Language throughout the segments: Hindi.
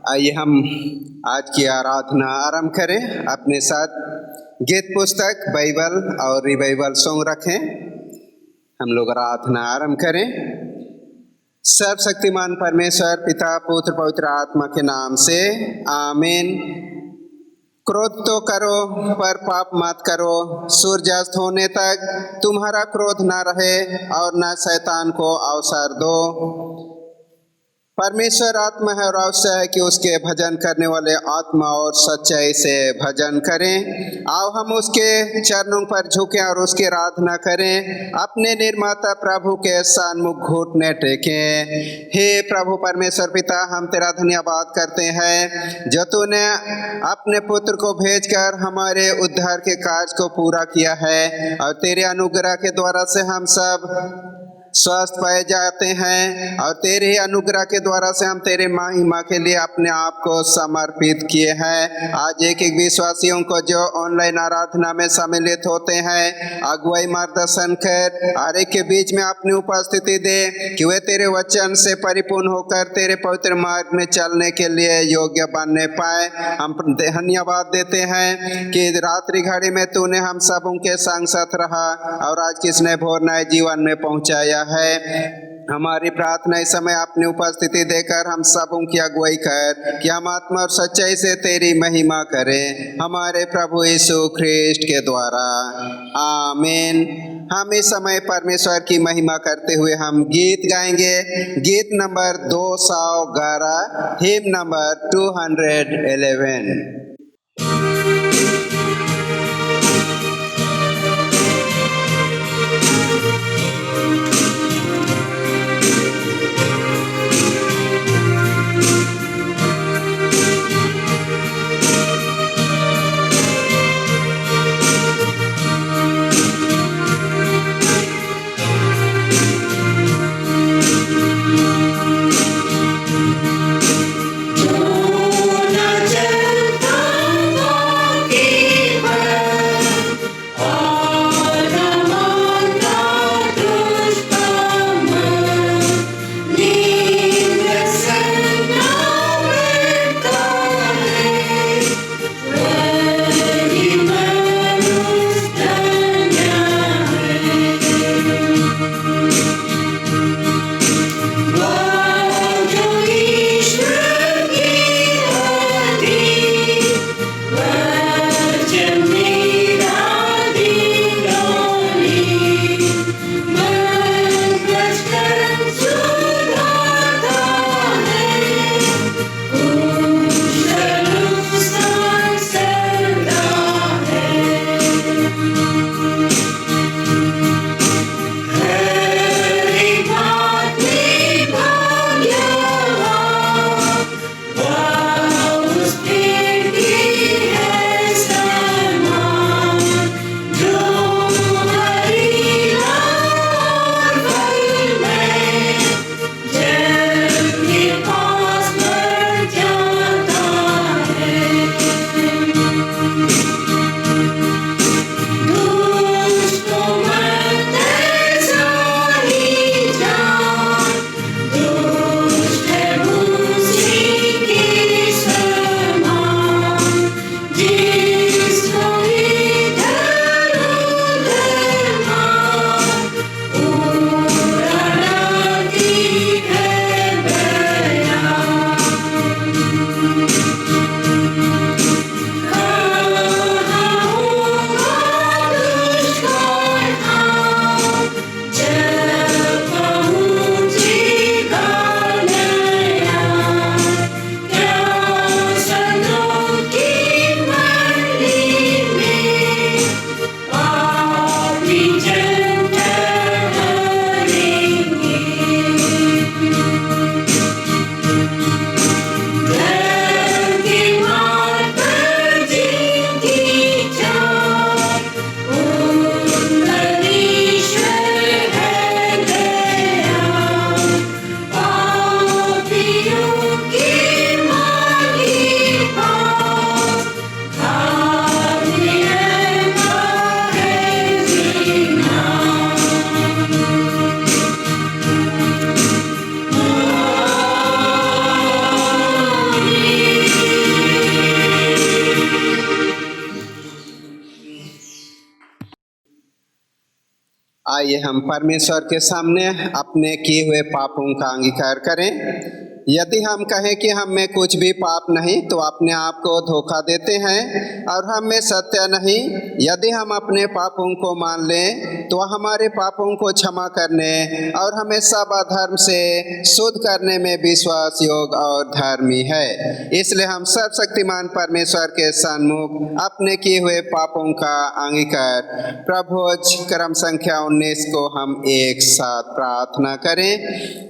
आइए हम आज की आराधना आरंभ करें। अपने साथ गीत पुस्तक, बाइबल और रिवाइवल सॉन्ग रखें। हम लोग आराधना आरंभ करें। सर्वशक्तिमान परमेश्वर पिता, पुत्र, पवित्र आत्मा के नाम से आमीन। क्रोध तो करो पर पाप मत करो। सूर्यास्त होने तक तुम्हारा क्रोध न रहे और न शैतान को अवसर दो। परमेश्वर आत्मा है और आवश्यक है कि उसके भजन करने वाले आत्मा और सच्चाई से भजन करें। आओ हम उसके चरणों पर झुकें और उसकी आराधना करें। अपने निर्माता प्रभु के सन्मुख घुटने टेकें। हे प्रभु परमेश्वर पिता, हम तेरा धन्यवाद करते हैं जो तूने अपने पुत्र को भेजकर हमारे उद्धार के कार्य को पूरा किया है और तेरे अनुग्रह के द्वारा से हम सब स्वस्थ पाए जाते हैं और तेरे अनुग्रह के द्वारा से हम तेरे महिमा के लिए अपने आप को समर्पित किए हैं। आज एक एक विश्वासियों को जो ऑनलाइन आराधना में सम्मिलित होते हैं, अगुवाई मार्गदर्शन कर, हर एक के बीच में अपनी उपस्थिति दे कि वे तेरे वचन से परिपूर्ण होकर तेरे पवित्र मार्ग में चलने के लिए योग्य बनने पाए। हम धन्यवाद देते हैं कि रात्रि घड़ी में तूने हम सबों के संग साथ रहा और आज किसने भोर नए जीवन में पहुंचाया है। हमारी प्रार्थना इस समय अपनी उपस्थिति देकर हम सबों की अगुवाई कर कि हम आत्मा और सच्चाई से तेरी महिमा करें, हमारे प्रभु यीशु ख्रिस्ट के द्वारा, आमीन। हम इस समय परमेश्वर की महिमा करते हुए हम गीत गाएंगे। गीत नंबर 211, हिम नंबर 211। जो न जलता आइए हम परमेश्वर के सामने अपने किए हुए पापों का अंगीकार करें। यदि हम कहें कि हम में कुछ भी पाप नहीं तो अपने आप को धोखा देते हैं और हम में सत्य नहीं। यदि हम अपने पापों को मान लें तो हमारे पापों को क्षमा करने और हमें सब अधर्म से शुद्ध करने में विश्वास योग्य और धर्मी है। इसलिए हम सर्वशक्तिमान परमेश्वर के सन्मुख अपने किए हुए पापों का अंगीकार प्रभुज क्रम संख्या 19 को हम एक साथ प्रार्थना करें।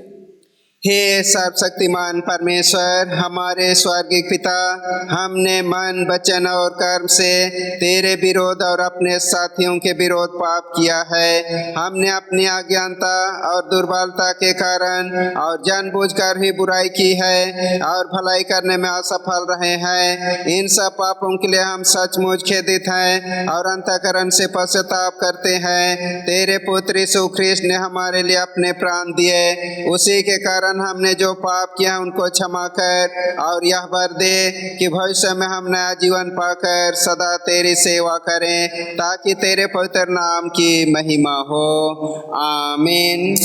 हे सर्वशक्तिमान परमेश्वर, हमारे स्वर्गीय पिता, हमने मन वचन और कर्म से तेरे विरोध और अपने साथियों के विरोध पाप किया है। हमने अपनी अज्ञानता और दुर्बलता के कारण और जानबूझकर ही बुराई की है और भलाई करने में असफल रहे हैं। इन सब पापों के लिए हम सचमुच खेदित हैं और अंतःकरण से पश्चाताप करते हैं। तेरे पुत्र यीशु ख्रीष्ट ने हमारे लिए अपने प्राण दिए, उसी के कारण हमने जो पाप किया उनको क्षमा कर और यह वर दे कि भविष्य में हम नया जीवन पाकर सदा तेरी सेवा करें, ताकि तेरे पवित्र नाम की महिमा हो। आमीन।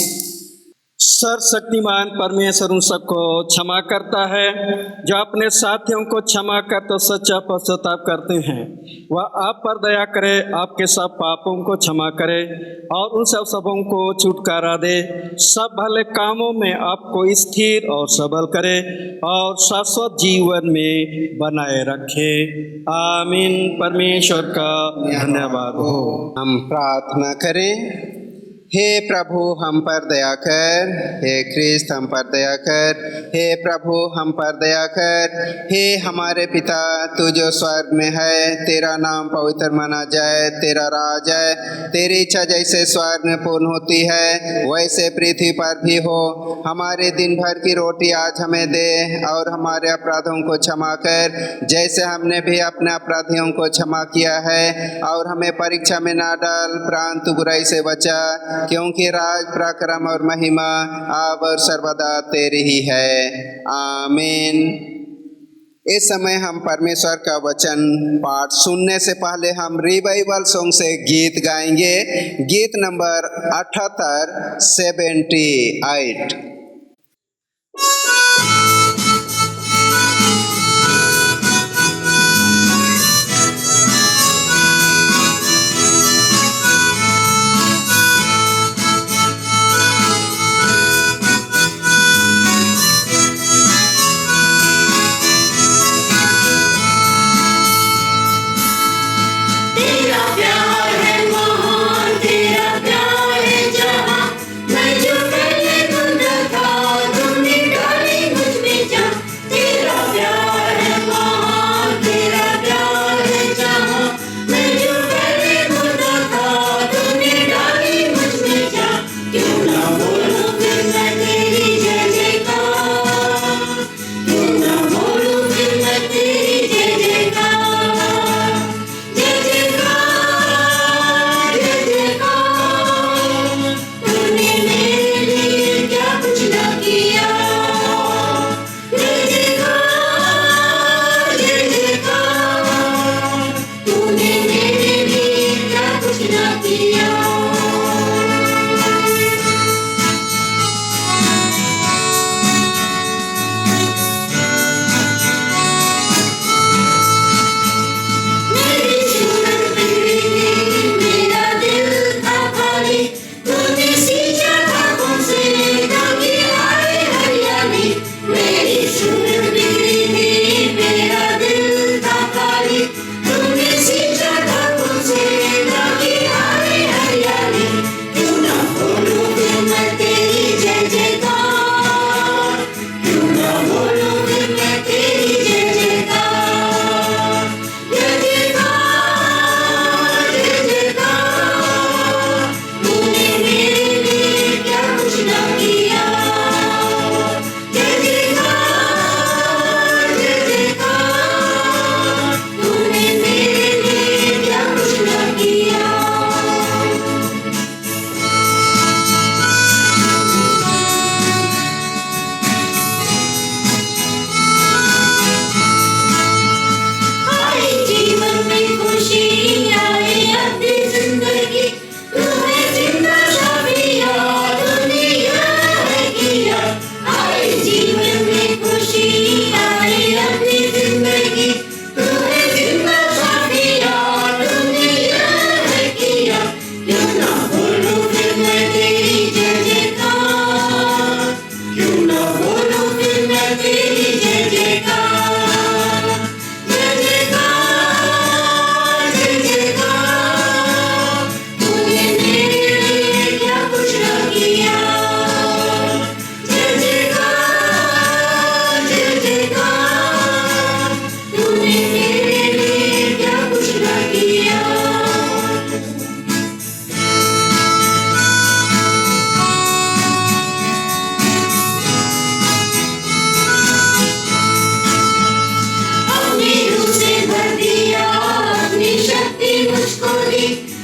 सर्वशक्तिमान परमेश्वर उन सबको क्षमा करता है जो अपने साथियों को क्षमा कर तो सच्चा पश्चाताप करते हैं। वह आप पर दया करे, आपके सब पापों को क्षमा करे और उन सब सबों को छुटकारा दे, सब भले कामों में आपको स्थिर और सबल करे और शाश्वत जीवन में बनाए रखे। आमीन। परमेश्वर का धन्यवाद हो। हम प्रार्थना करें। हे प्रभु हम पर दया कर, हे ख्रिस्त हम पर दया कर, हे प्रभु हम पर दया कर। हे हमारे पिता, तू जो स्वर्ग में है, तेरा नाम पवित्र माना जाए, तेरा राज है। तेरी इच्छा जैसे स्वर्ग में पूर्ण होती है वैसे पृथ्वी पर भी हो। हमारे दिन भर की रोटी आज हमें दे और हमारे अपराधों को क्षमा कर जैसे हमने भी अपने अपराधियों को क्षमा किया है, और हमें परीक्षा में ना डाल परंतु बुराई से बचा, क्योंकि राज पराक्रम और महिमा अब और सर्वदा तेरी ही है। आमीन। इस समय हम परमेश्वर का वचन पाठ सुनने से पहले हम रिवाइवल सॉन्ग से गीत गाएंगे। गीत नंबर 78 78। तेरा प्यार है महान, तेरा प्यार है जहाँ, मैं जो पहले गुण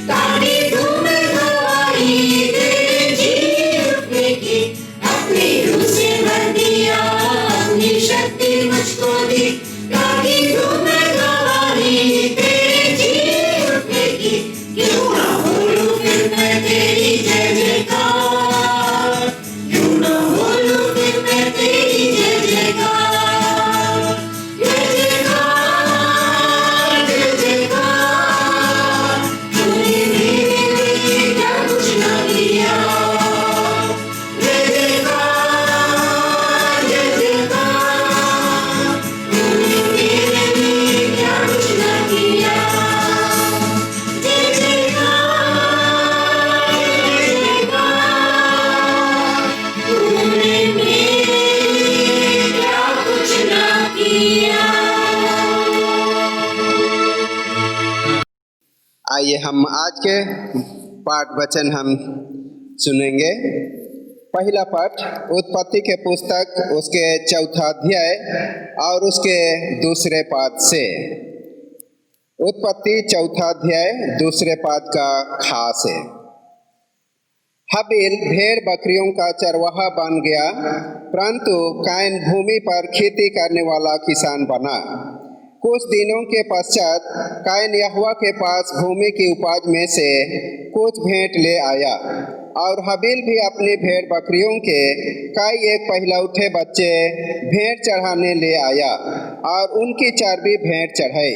ताली धूम गवाई तेरे जी उठने की, अपनी रूह से भर दिया, अपनी शक्ति मुझको दी। ताली धूम गवाई तेरे जी उठने की, क्यों ना बोलूं फिर मैं तेरी जय जयकार, क्यों ना बोलूं फिर मैं तेरी जय जयकार। जय जयकार, जय जयकार, तूने मेरे लिए क्या कुछ ना किया। जय जयकार, जय जयकार, तूने मेरे लिए क्या कुछ ना किया। जय जयकार, जय जयकार, तूने मेरे लिए क्या कुछ ना किया। आइए हम आज के पाठ वचन हम सुनेंगे। पहला पाठ उत्पत्ति के पुस्तक उसके 4 अध्याय और उसके 2 पाद से। उत्पत्ति 4 अध्याय 2 पाद का खास है। हबील भेड़ बकरियों का चरवाहा बन गया, परंतु कायन भूमि पर खेती करने वाला किसान बना। कुछ दिनों के पश्चात कायन यहोवा के पास भूमि की उपज में से कुछ भेंट ले आया, और हबील भी अपनी भेड़ बकरियों के कई एक पहलौठे बच्चे भेंट चढ़ाने ले आया और उनकी चर्बी भेंट चढ़ाई।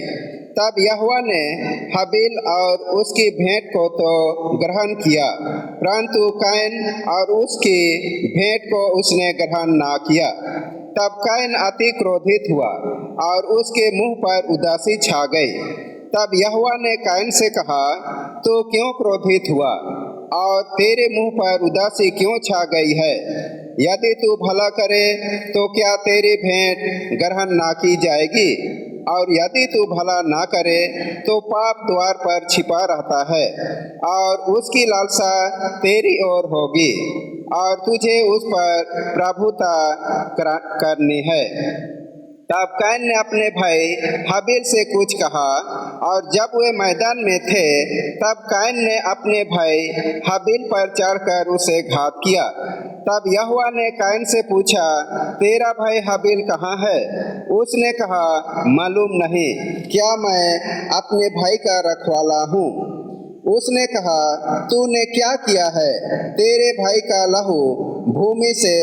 तब यहोवा ने हबील और उसकी भेंट को तो ग्रहण किया, परंतु कायन और उसकी भेंट को उसने ग्रहण ना किया। तब कायन अति क्रोधित हुआ और उसके मुंह पर उदासी छा गई। तब यहोवा ने कायन से कहा, तू क्यों क्रोधित हुआ और तेरे मुंह पर उदासी क्यों छा गई है? यदि तू भला करे तो क्या तेरी भेंट ग्रहण ना की जाएगी? और यदि तू भला ना करे तो पाप द्वार पर छिपा रहता है और उसकी लालसा तेरी ओर होगी और तुझे उस पर प्रभुता करनी है। तब कायन ने अपने भाई हबील से कुछ कहा, और जब वे मैदान में थे तब कायन ने अपने भाई हबील पर चढ़कर उसे घात किया। तब यहोवा ने कायन से पूछा, तेरा भाई हबील कहाँ है? उसने कहा, मालूम नहीं, क्या मैं अपने भाई का रखवाला हूँ? उसने कहा, तूने क्या किया है? तेरे भाई का लहू भूमि से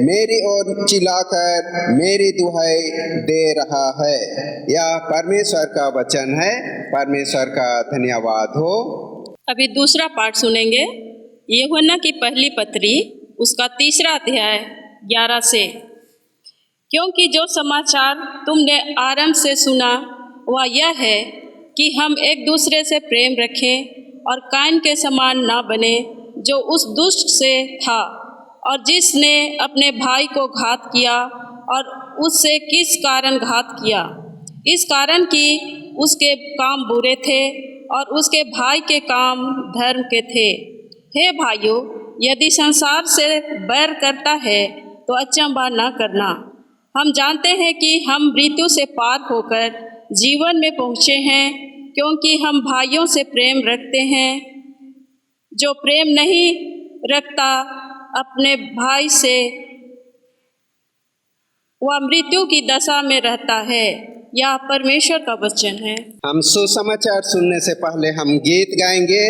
मेरी ओर चिल्लाकर मेरी दुहाई दे रहा है। यह परमेश्वर का वचन है। परमेश्वर का धन्यवाद हो। अभी दूसरा पाठ सुनेंगे। यूहन्ना की पहली पत्री उसका 3 अध्याय 11 से। क्योंकि जो समाचार तुमने आरंभ से सुना वह यह है कि हम एक दूसरे से प्रेम रखें और कायन के समान ना बने, जो उस दुष्ट से था और जिसने अपने भाई को घात किया। और उससे किस कारण घात किया? इस कारण कि उसके काम बुरे थे और उसके भाई के काम धर्म के थे। हे भाइयों, यदि संसार से बैर करता है तो अचंभा न करना। हम जानते हैं कि हम मृत्यु से पार होकर जीवन में पहुँचे हैं, क्योंकि हम भाइयों से प्रेम रखते हैं। जो प्रेम नहीं रखता अपने भाई से, वह मृत्यु की दशा में रहता है। यह परमेश्वर का वचन है। हम सुसमाचार सुनने से पहले हम गीत गाएंगे।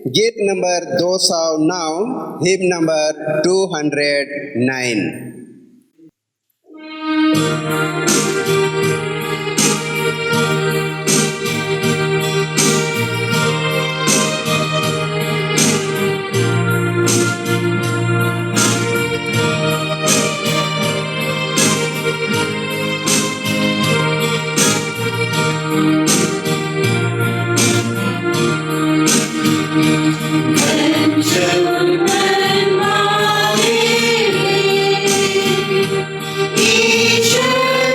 गीत नंबर 209, हिम नंबर 209। ईश्वर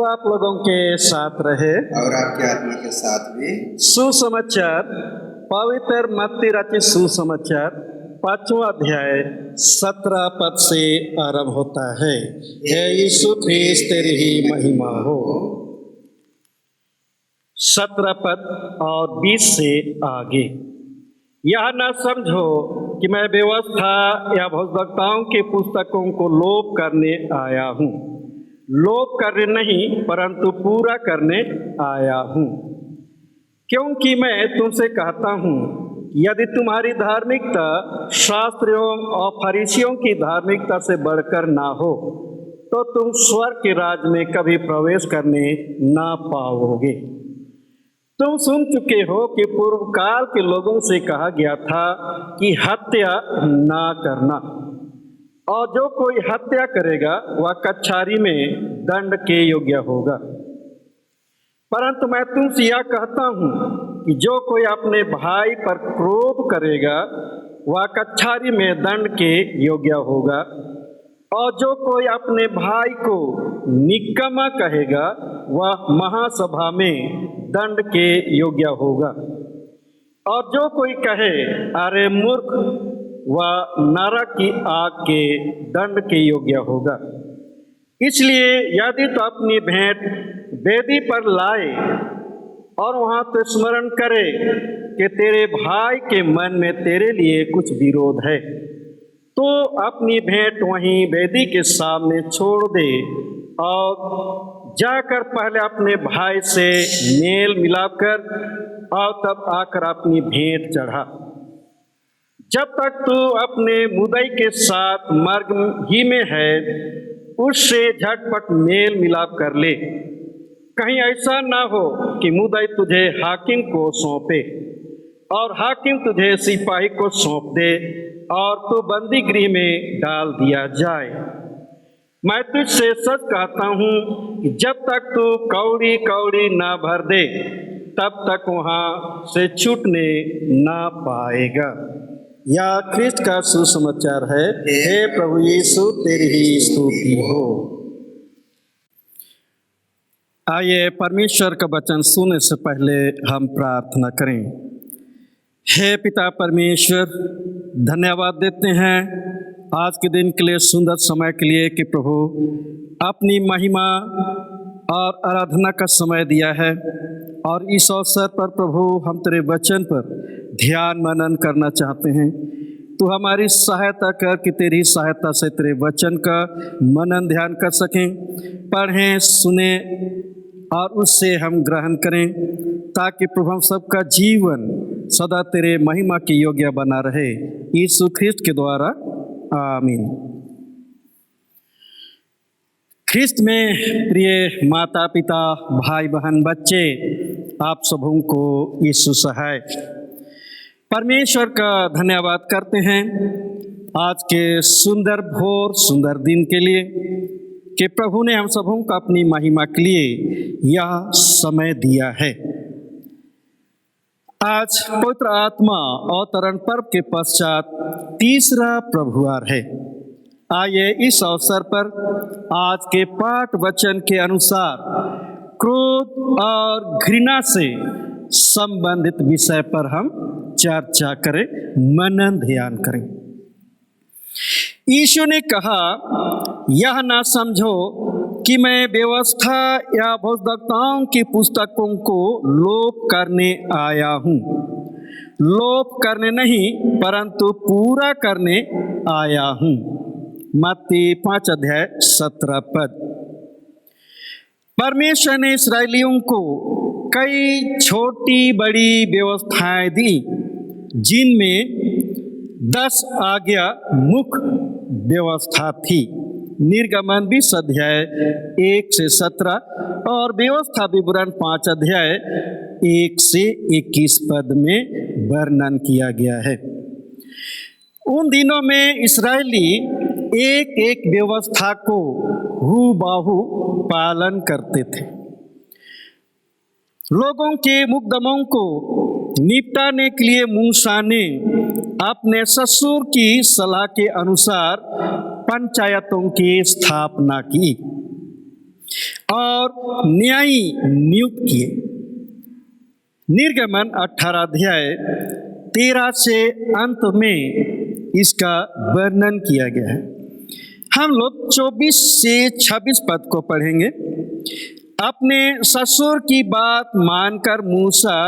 आप लोगों के साथ रहे। और आपके आत्मा के साथ भी। सुसमाचार पवित्र मत्ती रचित सुसमाचार 5वां अध्याय 17 पद से आरंभ होता है। हे यीशु ख्रिस्त तेरी ही महिमा हो। 17 पद और 20 से आगे। यह न समझो कि मैं व्यवस्था या भविष्यवक्ताओं की पुस्तकों को लोप करने आया हूँ। लोप करने नहीं परंतु पूरा करने आया हूँ। क्योंकि मैं तुमसे कहता हूँ, यदि तुम्हारी धार्मिकता शास्त्रियों और फरीसियों की धार्मिकता से बढ़कर ना हो तो तुम स्वर्ग के राज्य में कभी प्रवेश करने ना पाओगे। तुम सुन चुके हो कि पूर्व काल के लोगों से कहा गया था कि हत्या ना करना, और जो कोई हत्या करेगा वह कछारी में दंड के योग्य होगा। परंतु मैं तुमसे यह कहता हूँ कि जो कोई अपने भाई पर क्रोध करेगा वह कछारी में दंड के योग्य होगा, और जो कोई अपने भाई को निकम्मा कहेगा वह महासभा में दंड के योग्य होगा। और जो कोई कहे अरे मूर्ख, वह नरक की आग के दंड के योग्य होगा। इसलिए यदि तो अपनी भेंट वेदी पर लाए और वहाँ तो स्मरण करे कि तेरे भाई के मन में तेरे लिए कुछ विरोध है, तो अपनी भेंट वहीं वेदी के सामने छोड़ दे और जाकर पहले अपने भाई से मेल मिलाप कर और तब आकर अपनी भेंट चढ़ा। जब तक तू अपने मुदई के साथ मार्ग ही में है, उससे झटपट मेल मिलाप कर ले। कहीं ऐसा ना हो कि मुदई तुझे हाकिम को सौंपे और हाकिम तुझे सिपाही को सौंप दे और तू बंदी गृह में डाल दिया जाए। मैं तुझसे सच कहता हूँ कि जब तक तू कौड़ी कौड़ी ना भर दे तब तक वहाँ से छूटने ना पाएगा। या ख्रिस्त का सुसमाचार है। हे प्रभु यीशु तेरी ही स्तुति हो। आइए परमेश्वर का वचन सुनने से पहले हम प्रार्थना करें। हे पिता परमेश्वर, धन्यवाद देते हैं आज के दिन के लिए, सुंदर समय के लिए कि प्रभु अपनी महिमा और आराधना का समय दिया है। और इस अवसर पर प्रभु हम तेरे वचन पर ध्यान मनन करना चाहते हैं। तू हमारी सहायता कर कि तेरी सहायता से तेरे वचन का मनन ध्यान कर सकें, पढ़ें, सुने और उससे हम ग्रहण करें, ताकि प्रभु हम सबका जीवन सदा तेरे महिमा के योग्य बना रहे। यीशु ख्रिस्त के द्वारा आमीन। ख्रिस्त में प्रिय माता पिता, भाई बहन, बच्चे, आप सबों को यीशु सहाय। परमेश्वर का धन्यवाद करते हैं आज के सुंदर भोर, सुंदर दिन के लिए कि प्रभु ने हम सबों को अपनी महिमा के लिए यह समय दिया है। आज पवित्र आत्मा अवतरण पर्व के पश्चात तीसरा प्रभुवार है। आइए इस अवसर पर आज के पाठ वचन के अनुसार क्रोध और घृणा से संबंधित विषय पर हम चर्चा करें, मनन ध्यान करें। यीशु ने कहा, यह ना समझो कि मैं व्यवस्था या भविष्यवक्ताओं की पुस्तकों को लोप करने आया हूँ। लोप करने नहीं परंतु पूरा करने आया हूँ। मत्ती 5 अध्याय 17 पद। परमेश्वर ने इस्राएलियों को कई छोटी बड़ी व्यवस्थाएं दी, जिनमें 10 आज्ञा मुख्य व्यवस्था थी। निर्गमन 20 अध्याय 1 से 17 और व्यवस्था विवरण 5 अध्याय 1 से 21 पद में वर्णन किया गया है। उन दिनों में इस्राएली एक एक व्यवस्था को हूबहू पालन करते थे। लोगों के मुकदमों को निपटाने के लिए मूसा ने अपने ससुर की सलाह के अनुसार पंचायतों की स्थापना की। और न्यायी नियुक्त किए। निर्गमन 18 अध्याय 13 से अंत में इसका वर्णन किया गया है। हम लोग 24 से 26 पद को पढ़ेंगे। अपने ससुर की बात मानकर मूसा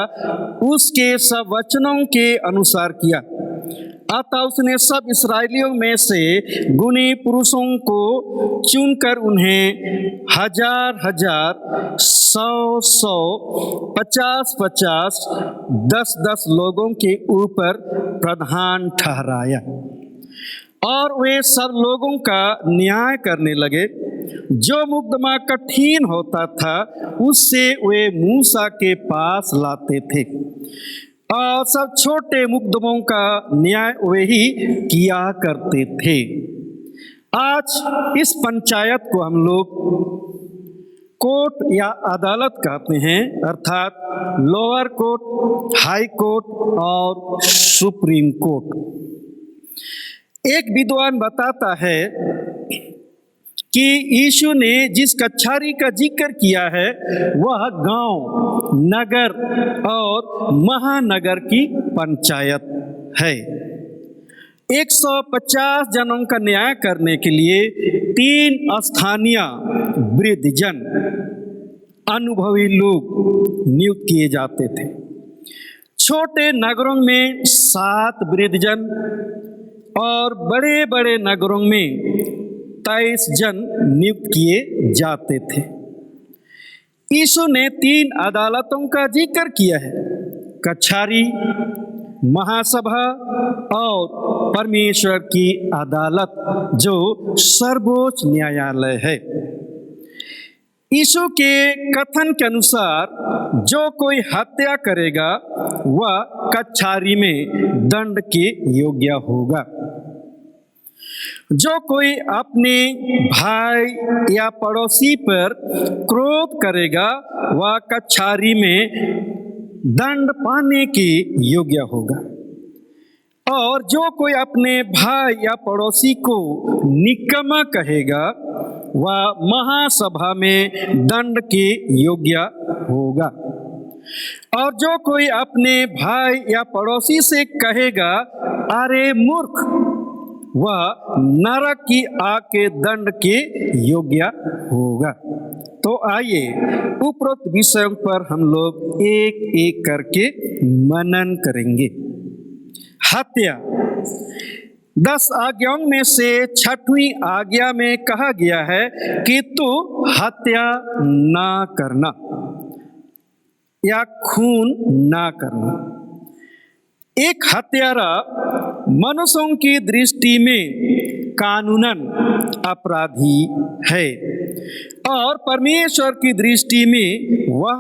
उसके सब वचनों के अनुसार किया। अतः उसने सब इस्राएलियों में से गुणी पुरुषों को चुनकर उन्हें 1000-1000, 100-100, 50-50, 10-10 लोगों के ऊपर प्रधान ठहराया और वे सब लोगों का न्याय करने लगे। जो मुकदमा कठिन होता था उससे वे मूसा के पास लाते थे और सब छोटे मुकदमों का न्याय वे ही किया करते थे। आज इस पंचायत को हम लोग कोर्ट या अदालत कहते हैं, अर्थात लोअर कोर्ट, हाई कोर्ट और सुप्रीम कोर्ट। एक विद्वान बताता है कि यीशु ने जिस कचहरी का जिक्र किया है वह गांव, नगर और महानगर की पंचायत है। 150 जनों का न्याय करने के लिए 3 स्थानीय वृद्धजन, अनुभवी लोग नियुक्त किए जाते थे। छोटे नगरों में 7 वृद्धजन और बड़े बड़े नगरों में 23 जन नियुक्त किए जाते थे। यीशु ने 3 अदालतों का जिक्र किया है, कचहरी, महासभा और परमेश्वर की अदालत जो सर्वोच्च न्यायालय है। यीशु के कथन के अनुसार जो कोई हत्या करेगा वह कचहरी में दंड के योग्य होगा। जो कोई अपने भाई या पड़ोसी पर क्रोध करेगा वह कचहरी में दंड पाने के योग्य होगा। और जो कोई अपने भाई या पड़ोसी को निकम्मा कहेगा वह महासभा में दंड के योग्य होगा। और जो कोई अपने भाई या पड़ोसी से कहेगा अरे मूर्ख, वह नरक की आग के दंड के योग्य होगा। तो आइए उपरोक्त विषयों पर हम लोग एक एक करके मनन करेंगे। हत्या। 10 आज्ञाओं में से 6वीं आज्ञा में कहा गया है कि तू हत्या ना करना या खून ना करना। एक हत्यारा मनुष्यों की दृष्टि में कानूनन अपराधी है और परमेश्वर की दृष्टि में वह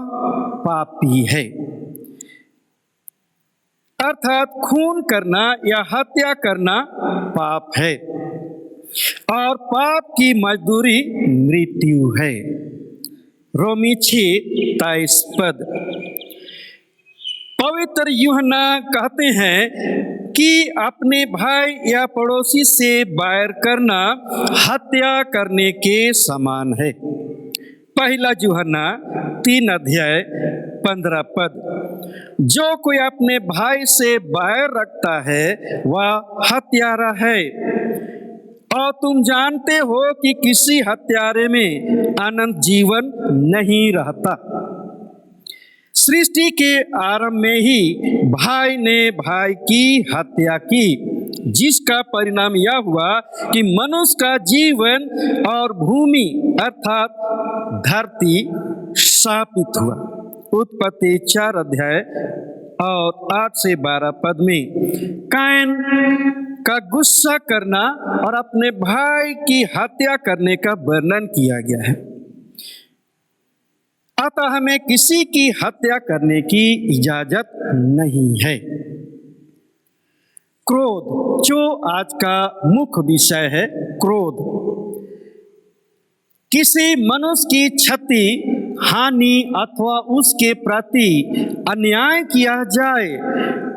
पापी है। अर्थात खून करना या हत्या करना पाप है और पाप की मजदूरी मृत्यु है। रोमी 6:23 पद। पवित्र यूहन्ना कहते हैं कि अपने भाई या पड़ोसी से बैर करना हत्या करने के समान है। पहला यूहन्ना 3 अध्याय 15 पद। जो कोई अपने भाई से बैर रखता है वह हत्यारा है और तुम जानते हो कि किसी हत्यारे में अनंत जीवन नहीं रहता। सृष्टि के आरंभ में ही भाई ने भाई की हत्या की, जिसका परिणाम यह हुआ कि मनुष्य का जीवन और भूमि अर्थात धरती शापित हुआ। उत्पत्ति 4 अध्याय और 8 से 12 पद में कैन का गुस्सा करना और अपने भाई की हत्या करने का वर्णन किया गया है। अतः हमें किसी की हत्या करने की इजाजत नहीं है। क्रोध, जो आज का मुख्य विषय है, क्रोध। किसी मनुष्य की क्षति, हानि अथवा उसके प्रति अन्याय किया जाए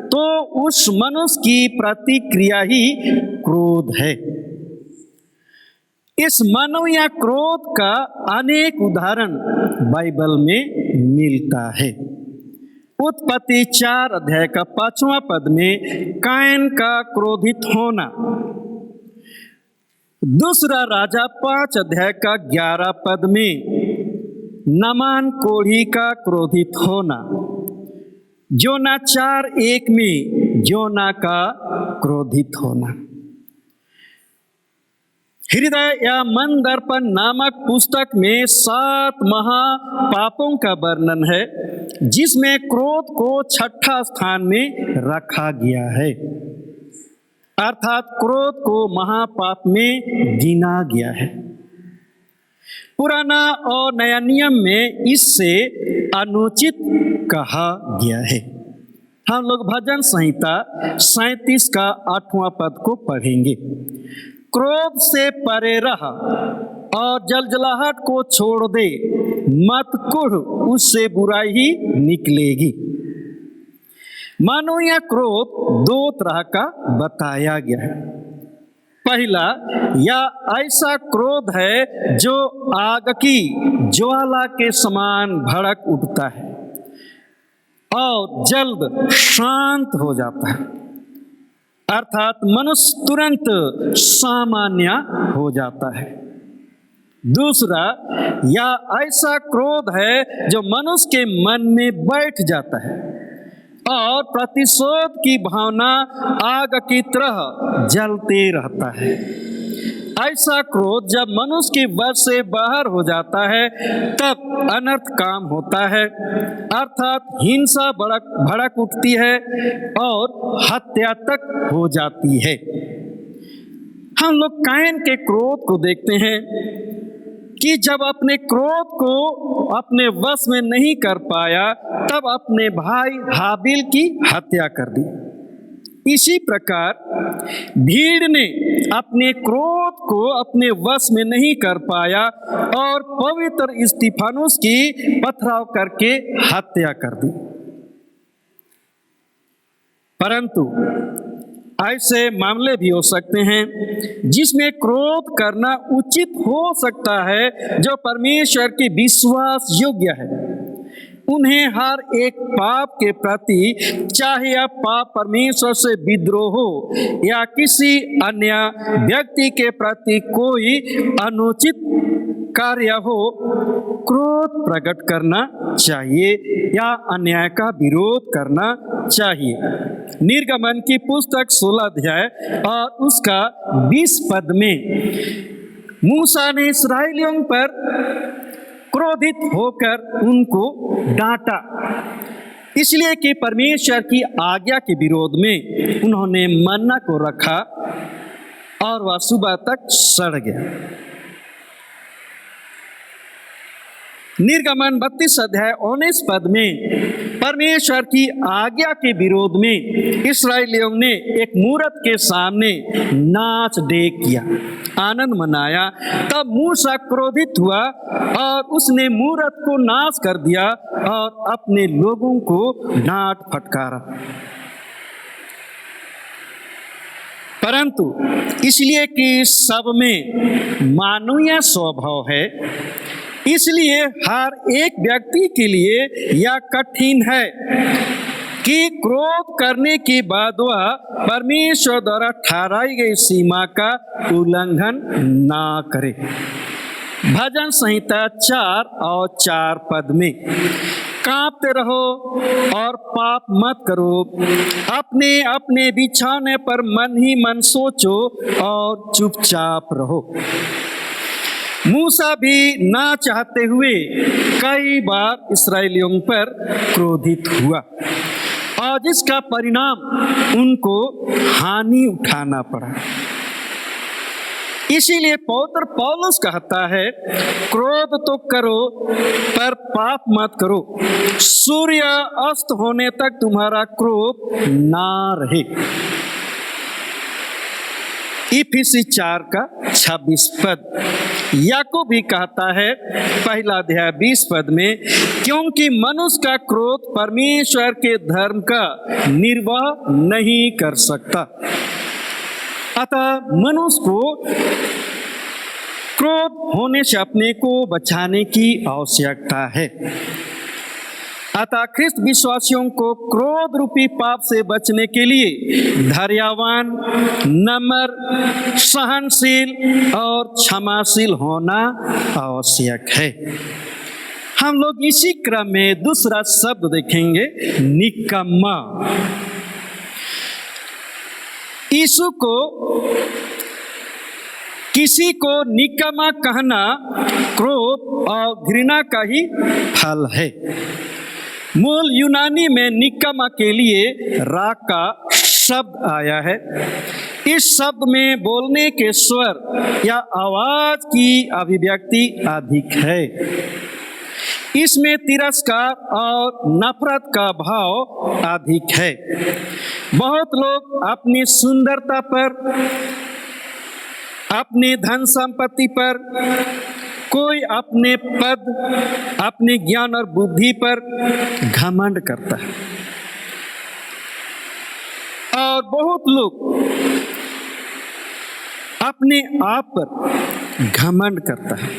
तो उस मनुष्य की प्रतिक्रिया ही क्रोध है। इस मानवीय क्रोध का अनेक उदाहरण बाइबल में मिलता है। उत्पत्ति 4 अध्याय का 5वां पद में कायन का क्रोधित होना, दूसरा राजा 5 अध्याय का 11 पद में नामान कोढ़ी का क्रोधित होना, जोना 4:1 में जोना का क्रोधित होना। हृदय या मन दर्पण नामक पुस्तक में 7 महापापों का वर्णन है, जिसमें क्रोध को 6ठा स्थान में रखा गया है, अर्थात क्रोध को महापाप में गिना गया है। पुराना और नया नियम में इससे अनुचित कहा गया है। हम लोग भजन संहिता 37 का 8वां पद को पढ़ेंगे। क्रोध से परे रह और जलजलाहट को छोड़ दे, मत कुढ़, उससे बुराई ही निकलेगी। मानो यह क्रोध 2 तरह का बताया गया है। पहला, यह ऐसा क्रोध है जो आग की ज्वाला के समान भड़क उठता है और जल्द शांत हो जाता है, अर्थात मनुष्य तुरंत सामान्य हो जाता है। दूसरा, यह ऐसा क्रोध है जो मनुष्य के मन में बैठ जाता है और प्रतिशोध की भावना आग की तरह जलते रहता है। ऐसा क्रोध जब मनुष्य के वश से बाहर हो जाता है तब अनर्थ काम होता है, अर्थात हिंसा भड़क उठती है और हत्या तक हो जाती है। हम लोग कायन के क्रोध को देखते हैं कि जब अपने क्रोध को अपने वश में नहीं कर पाया तब अपने भाई हाबिल की हत्या कर दी। इसी प्रकार भीड़ ने अपने क्रोध को अपने वश में नहीं कर पाया और पवित्र स्तिफानुस की पथराव करके हत्या कर दी। परंतु ऐसे मामले भी हो सकते हैं जिसमें क्रोध करना उचित हो सकता है, जो परमेश्वर के विश्वास योग्य है। उन्हें हर एक पाप के प्रति, चाहे यह पाप परमेश्वर से विद्रोह हो या किसी अन्य व्यक्ति के प्रति कोई अनुचित कार्य हो, क्रोध प्रकट करना चाहिए या अन्याय का विरोध करना चाहिए। निर्गमन की पुस्तक 16 अध्याय और उसका 20 पद में मूसा ने इस्राएलियों पर क्रोधित होकर उनको डांटा, इसलिए कि परमेश्वर की आज्ञा के विरोध में उन्होंने मन्ना को रखा और वह सुबह तक सड़ गया। निर्गमन 32 अध्याय 19 पद में परमेश्वर की आज्ञा के विरोध में इस्राएलियों ने एक मूरत के सामने नाच डेक किया, आनंद मनाया। तब मूसा क्रोधित हुआ और उसने मूरत को नाश कर दिया और अपने लोगों को डांट फटकारा। परंतु इसलिए कि सब में मानवीय स्वभाव है, इसलिए हर एक व्यक्ति के लिए यह कठिन है कि क्रोध करने के बाद वह परमेश्वर द्वारा ठहराई गई सीमा का उल्लंघन ना करे। भजन संहिता 4 और 4 पद में कांपते रहो और पाप मत करो, अपने अपने बिछाने पर मन ही मन सोचो और चुपचाप रहो। मूसा भी ना चाहते हुए कई बार इस्राएलियों पर क्रोधित हुआ और जिसका परिणाम उनको हानि उठाना पड़ा। इसीलिए पवित्र पौलुस कहता है, क्रोध तो करो पर पाप मत करो, सूर्य अस्त होने तक तुम्हारा क्रोध ना रहे। इफिसी 4 का 26 पद। याकूब भी कहता है, पहला अध्याय 20 पद में, क्योंकि मनुष्य का क्रोध परमेश्वर के धर्म का निर्वाह नहीं कर सकता। अतः मनुष्य को क्रोध होने से अपने को बचाने की आवश्यकता है। अतः ख्रिस्त विश्वासियों को क्रोध रूपी पाप से बचने के लिए धैर्यवान, नम्र, सहनशील और क्षमाशील होना आवश्यक है। हम लोग इसी क्रम में दूसरा शब्द देखेंगे, निकम्मा। यीशु को किसी को निकम्मा कहना क्रोध और घृणा का ही फल है। मूल यूनानी में निकम्मा के लिए राग का शब्द आया है। इस शब्द में बोलने के स्वर या आवाज की अभिव्यक्ति अधिक है। इसमें तिरस्कार और नफरत का भाव अधिक है। बहुत लोग अपनी सुंदरता पर, अपने धन संपत्ति पर, कोई अपने पद, अपने ज्ञान और बुद्धि पर घमंड करता है, और बहुत लोग अपने आप पर घमंड करता है,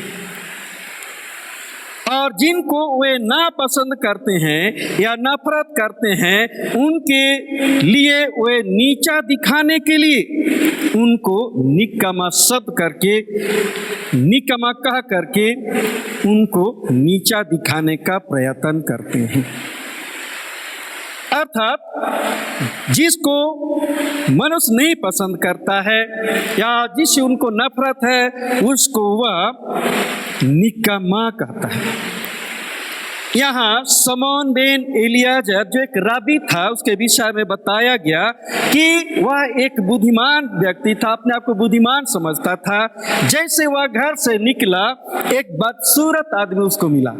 और जिनको वे नापसंद करते हैं या नफरत करते हैं, उनके लिए वे नीचा दिखाने के लिए उनको निकम्मा शब्द करके, निकम्मा कह करके उनको नीचा दिखाने का प्रयत्न करते हैं। अर्थात जिसको मनुष्य नहीं पसंद करता है या जिससे उनको नफरत है, उसको वह निकम्मा कहता है। यहाँ समौन बिन एलियाजर जो एक राबी था, उसके विषय में बताया गया कि वह एक बुद्धिमान व्यक्ति था, अपने आप को बुद्धिमान समझता था। जैसे वह घर से निकला, एक बदसूरत आदमी उसको मिला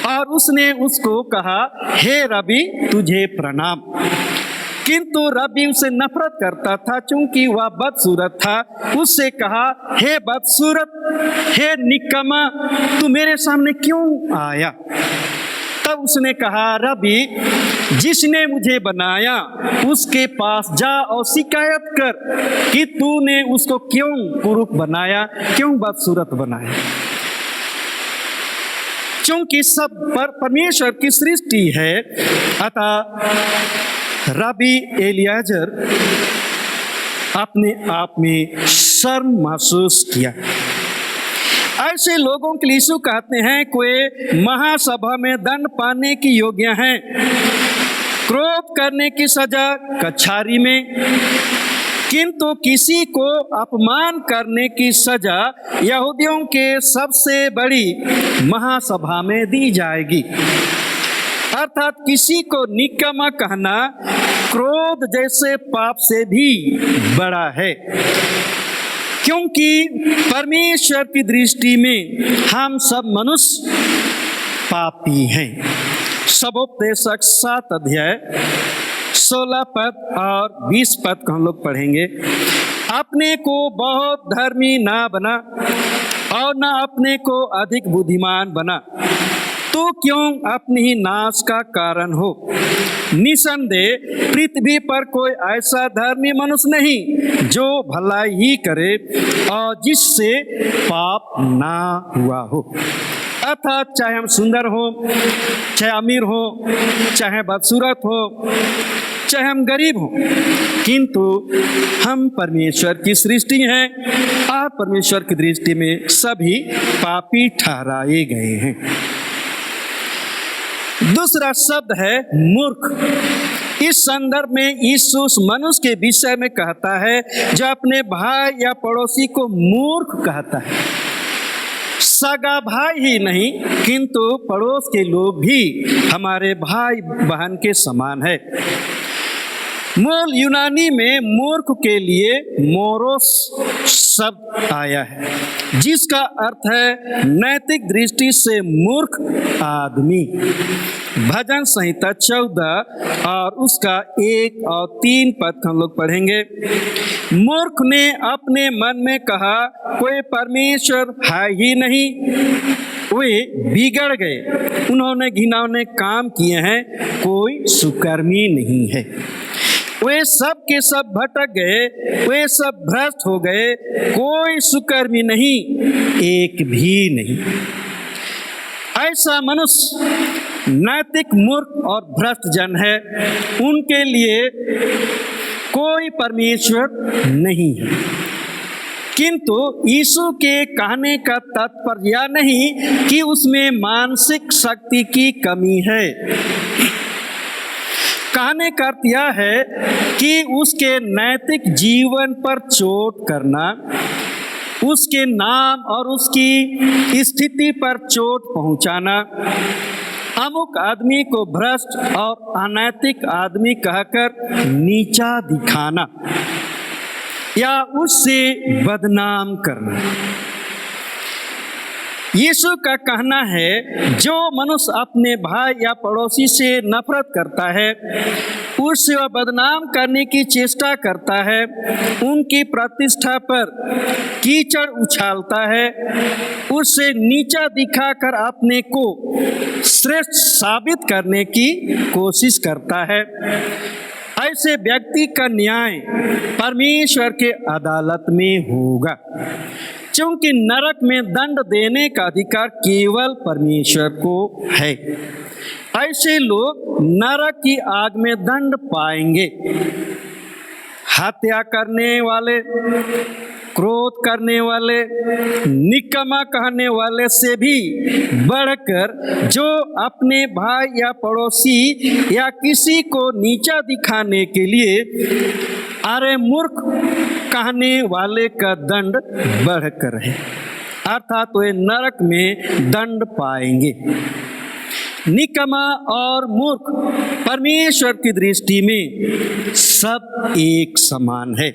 और उसने उसको कहा, हे रबी, तुझे प्रणाम। किंतु रबी उसे नफरत करता था, चूंकि वह बदसूरत था। उससे कहा, हे बदसूरत, हे निकम्मा, तू मेरे सामने क्यों आया? तब उसने कहा, रबी, जिसने मुझे बनाया उसके पास जा और शिकायत कर कि तूने उसको क्यों कुरूप बनाया, क्यों बदसूरत बनाया। क्योंकि सब पर परमेश्वर की सृष्टि है। अतः रबी एलियाजर अपने आप में शर्म महसूस किया। ऐसे लोगों के लिए यीशु कहते हैं, कोई महासभा में दंड पाने की योग्य हैं, क्रोध करने की सजा कछारी में, किंतु किसी को अपमान करने की सजा यहूदियों के सबसे बड़ी महासभा में दी जाएगी। अर्थात किसी को निकम्मा कहना क्रोध जैसे पाप से भी बड़ा है, क्योंकि परमेश्वर की दृष्टि में हम सब मनुष्य पापी हैं। सबोपदेशक 7 अध्याय 16 पद और 20 पद को हम लोग पढ़ेंगे। अपने को बहुत धर्मी ना बना और ना अपने को अधिक बुद्धिमान बना, तो क्यों अपने ही नाश का कारण हो। निसंदेह पृथ्वी पर कोई ऐसा धर्मी मनुष्य नहीं जो भलाई ही करे और जिससे पाप ना हुआ हो। अर्थात चाहे हम सुंदर हो, चाहे अमीर हो, चाहे बदसूरत हो, चाहे हम गरीब हो, किंतु हम परमेश्वर की सृष्टि हैं और परमेश्वर की दृष्टि में सभी पापी ठहराए गए हैं। दूसरा शब्द है मूर्ख। इस संदर्भ में यीशु उस मनुष्य के विषय में कहता है जो अपने भाई या पड़ोसी को मूर्ख कहता है। सगा भाई ही नहीं, किंतु पड़ोस के लोग भी हमारे भाई बहन के समान है। मूल यूनानी में मूर्ख के लिए मोरोस शब्द आया है, जिसका अर्थ है नैतिक दृष्टि से मूर्ख आदमी। भजन संहिता 14 और उसका 1 और 3 पद हम लोग पढ़ेंगे। मूर्ख ने अपने मन में कहा, कोई परमेश्वर है ही नहीं। वे बिगड़ गए, उन्होंने घिनौने काम किए हैं, कोई सुकर्मी नहीं है। वे सब के सब भटक गए, वे सब भ्रष्ट हो गए, कोई सुकर्मी नहीं, एक भी नहीं। ऐसा मनुष्य नैतिक मूर्ख और भ्रष्ट जन है, उनके लिए कोई परमेश्वर नहीं है। किंतु यीशु के कहने का तात्पर्य यह नहीं कि उसमें मानसिक शक्ति की कमी है। कहने का अर्थ यह है कि उसके नैतिक जीवन पर चोट करना, उसके नाम और उसकी स्थिति पर चोट पहुंचाना, अमुक आदमी को भ्रष्ट और अनैतिक आदमी कहकर नीचा दिखाना या उससे बदनाम करना। यीशु का कहना है, जो मनुष्य अपने भाई या पड़ोसी से नफरत करता है, उससे वह बदनाम करने की चेष्टा करता है, उनकी प्रतिष्ठा पर कीचड़ उछालता है, उससे नीचा दिखाकर अपने को श्रेष्ठ साबित करने की कोशिश करता है। ऐसे व्यक्ति का न्याय परमेश्वर के अदालत में होगा, क्योंकि नरक में दंड देने का अधिकार केवल परमेश्वर को है। ऐसे लोग नरक की आग में दंड पाएंगे। हत्या करने वाले, क्रोध करने वाले, निकम्मा कहने वाले से भी बढ़कर जो अपने भाई या पड़ोसी या किसी को नीचा दिखाने के लिए अरे मूर्ख कहने वाले का दंड बढ़कर है, अर्थात वे नरक में दंड पाएंगे। निकम्मा और मूर्ख परमेश्वर की दृष्टि में सब एक समान है,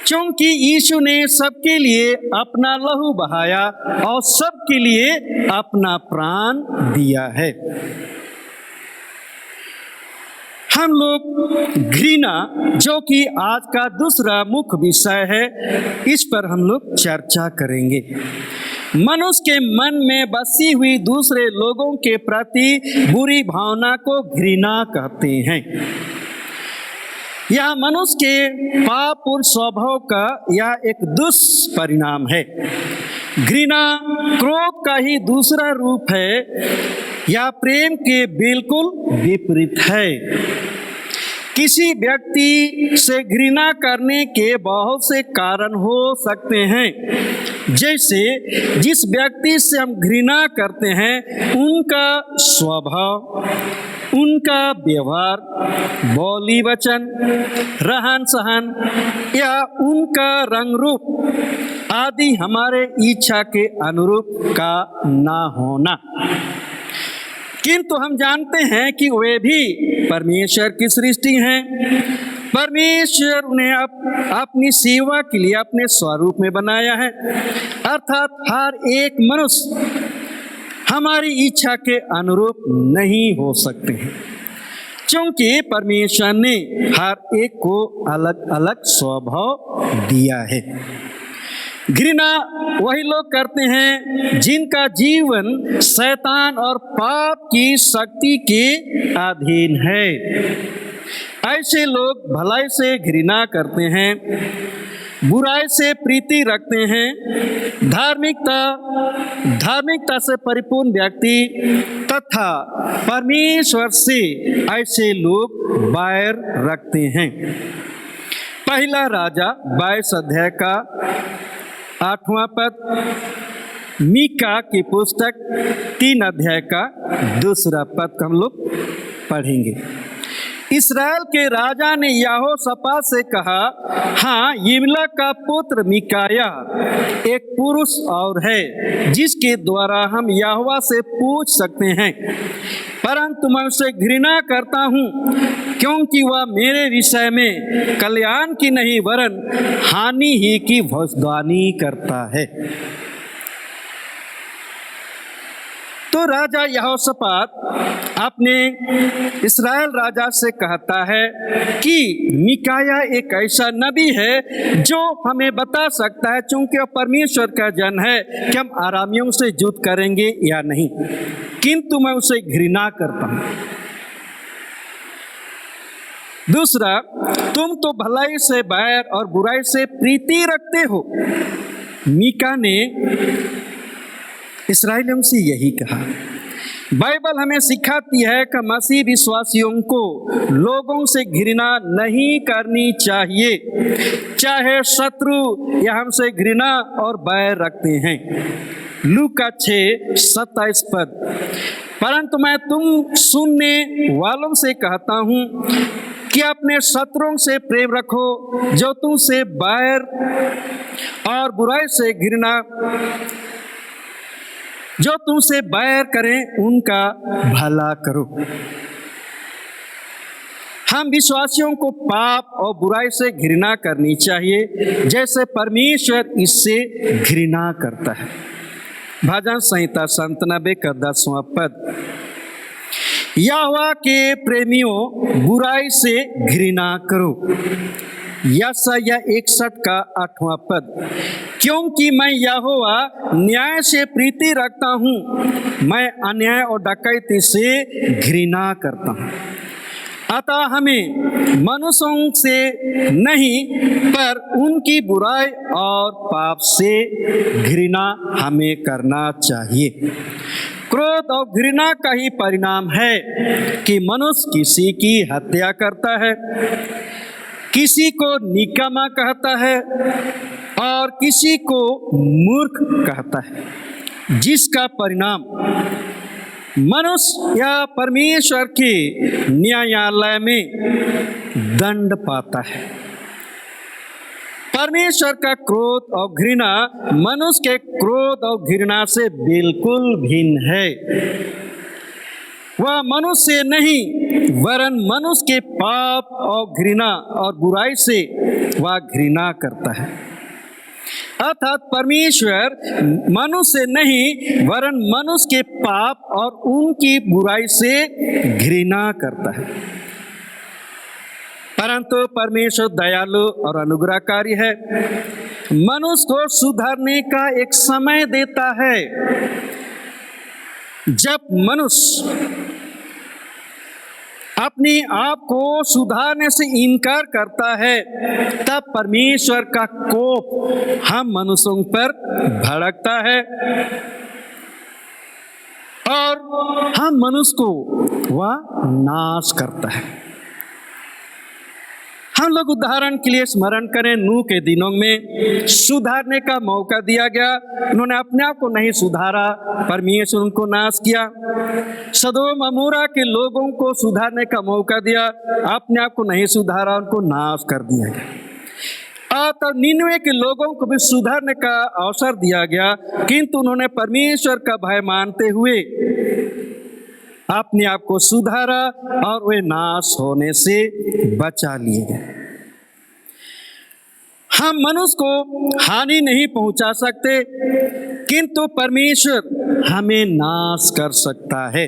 क्योंकि यीशु ने सबके लिए अपना लहू बहाया और सबके लिए अपना प्राण दिया है। हम लोग घृणा, जो कि आज का दूसरा मुख्य विषय है, इस पर हम लोग चर्चा करेंगे। मनुष्य के मन में बसी हुई दूसरे लोगों के प्रति बुरी भावना को घृणा कहते हैं। यह मनुष्य के पापपूर्ण स्वभाव का यह एक दुष्परिणाम है। घृणा क्रोध का ही दूसरा रूप है, यह प्रेम के बिल्कुल विपरीत है। किसी व्यक्ति से घृणा करने के बहुत से कारण हो सकते हैं। जैसे जिस व्यक्ति से हम घृणा करते हैं, उनका स्वभाव, उनका व्यवहार, बोली वचन, रहन सहन या उनका रंग रूप आदि हमारे इच्छा के अनुरूप का ना होना। किंतु हम जानते हैं कि वे भी परमेश्वर की सृष्टि हैं। परमेश्वर उन्हें अपनी सेवा के लिए अपने स्वरूप में बनाया है, अर्थात हर एक मनुष्य हमारी इच्छा के अनुरूप नहीं हो सकते हैं, क्योंकि परमेश्वर ने हर एक को अलग अलग स्वभाव दिया है। घृणा वही लोग करते हैं जिनका जीवन शैतान और पाप की शक्ति के अधीन है। ऐसे लोग भलाई से घृणा करते हैं, बुराई से प्रीति रखते हैं। धार्मिकता से परिपूर्ण व्यक्ति तथा परमेश्वर से ऐसे लोग बैर रखते हैं। पहला राजा 22 अध्याय का 8वां पद, मीका की पुस्तक 3 अध्याय का 2 पद हम लोग पढ़ेंगे। इस्राएल के राजा ने यहोशापात से कहा, हाँ, यिम्ला का पुत्र मीकाया एक पुरुष और है जिसके द्वारा हम यहोवा से पूछ सकते हैं, परंतु मैं उसे घृणा करता हूँ, क्योंकि वह मेरे विषय में कल्याण की नहीं वरन हानि ही की भविष्यवाणी करता है। तो राजा यहोशापात अपने इस्राएल राजा से कहता है कि मीकाया एक ऐसा नबी है जो हमें बता सकता है, चूंकि वह परमेश्वर का जन है, कि हम आरामियों से युद्ध करेंगे या नहीं, किंतु मैं उसे घृणा करता हूँ। दूसरा, तुम तो भलाई से बैर और बुराई से प्रीति रखते हो। मीका ने इस्राएलियों से यही कहा। बाइबल हमें सिखाती है कि मसीह विश्वासियों को लोगों से घृणा नहीं करनी चाहिए, चाहे शत्रु या हमसे घृणा और बैर रखते हैं। लूका 6:27 पद। परंतु मैं तुम सुनने वालों से कहता हूँ कि अपने शत्रुओं से प्रेम रखो, जो तुमसे बैर और बुराई से घृणा, जो तुमसे बैर करें उनका भला करो। हम विश्वासियों को पाप और बुराई से घृणा करनी चाहिए, जैसे परमेश्वर इससे घृणा करता है। भजन संहिता 97 का 10वां पद। यहोवा के प्रेमियों, बुराई से घृणा करो। यशायाह 61 का 8वां पद। क्योंकि मैं यहोवा न्याय से प्रीति रखता हूँ, मैं अन्याय और डकैती से घृणा करता हूँ। अतः हमें मनुष्यों से नहीं, पर उनकी बुराई और पाप से घृणा हमें करना चाहिए। क्रोध और घृणा का ही परिणाम है कि मनुष्य किसी की हत्या करता है, किसी को निकम्मा कहता है और किसी को मूर्ख कहता है, जिसका परिणाम मनुष्य या परमेश्वर के न्यायालय में दंड पाता है। परमेश्वर का क्रोध और घृणा मनुष्य के क्रोध और घृणा से बिल्कुल भिन्न है। वह मनुष्य से नहीं, वरन मनुष्य के पाप और घृणा और बुराई से वह घृणा करता है। अर्थात परमेश्वर मनुष्य नहीं, वरन मनुष्य के पाप और उनकी बुराई से घृणा करता है। परंतु परमेश्वर दयालु और अनुग्रहकारी है, मनुष्य को सुधरने का एक समय देता है। जब मनुष्य अपने आप को सुधारने से इनकार करता है, तब परमेश्वर का कोप हम मनुष्यों पर भड़कता है और हम मनुष्य को वह नाश करता है। हम लोग उदाहरण के लिए स्मरण करें, नूह के दिनों में सुधारने का मौका दिया गया, उन्होंने अपने आप को नहीं सुधारा, परमेश्वर उनको नाश किया। सदोम अमोरा के लोगों को सुधारने का मौका दिया, अपने आप को नहीं सुधारा, उनको नाश कर दिया गया। और निनवे के लोगों को भी सुधारने का अवसर दिया गया, किंतु उन्होंने परमेश्वर का भय मानते हुए अपने आप को सुधारा और वे नाश होने से बचा लिए गए। हम मनुष्य को हानि नहीं पहुंचा सकते, किंतु परमेश्वर हमें नाश कर सकता है,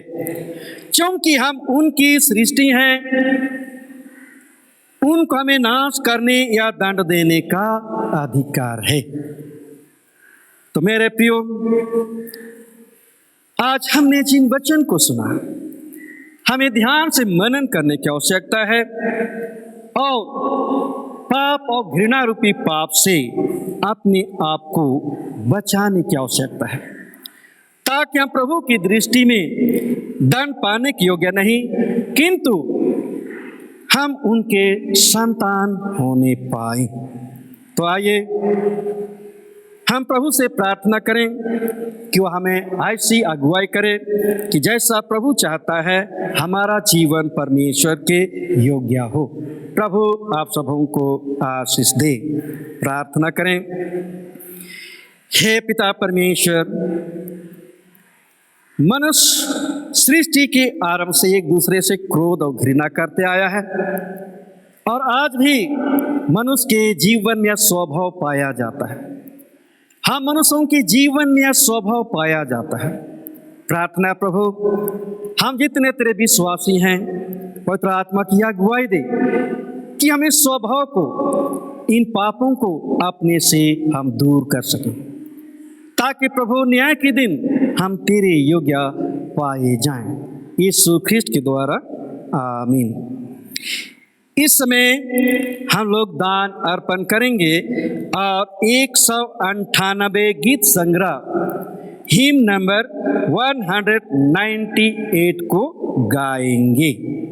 क्योंकि हम उनकी सृष्टि हैं। उनको हमें नाश करने या दंड देने का अधिकार है। तो मेरे प्रियो, आज हमने जिन वचन को सुना, हमें ध्यान से मनन करने की आवश्यकता है और पाप और घृणा रूपी पाप से अपने आप को बचाने की आवश्यकता है, ताकि हम प्रभु की दृष्टि में दंड पाने के योग्य नहीं, किंतु हम उनके संतान होने पाए। तो आइए हम प्रभु से प्रार्थना करें कि वह हमें ऐसी अगुवाई करे कि जैसा प्रभु चाहता है हमारा जीवन परमेश्वर के योग्य हो। प्रभु आप सबों को आशीष दे। प्रार्थना करें। हे पिता परमेश्वर, मनुष्य सृष्टि के आरंभ से एक दूसरे से क्रोध और घृणा करते आया है और आज भी मनुष्य के जीवन में स्वभाव पाया जाता है। हम मनुष्यों के जीवन में स्वभाव पाया जाता है। प्रार्थना प्रभु, हम जितने तेरे विश्वासी हैं, पवित्र आत्मा की अगुवाई दे कि हम इस स्वभाव को, इन पापों को अपने से हम दूर कर सकें, ताकि प्रभु न्याय के दिन हम तेरे योग्य पाए जाएं। यीशु ख्रिस्ट के द्वारा आमीन। इस समय हम लोग दान अर्पण करेंगे और 198 गीत संग्रह हिम नंबर 198 को गाएंगे।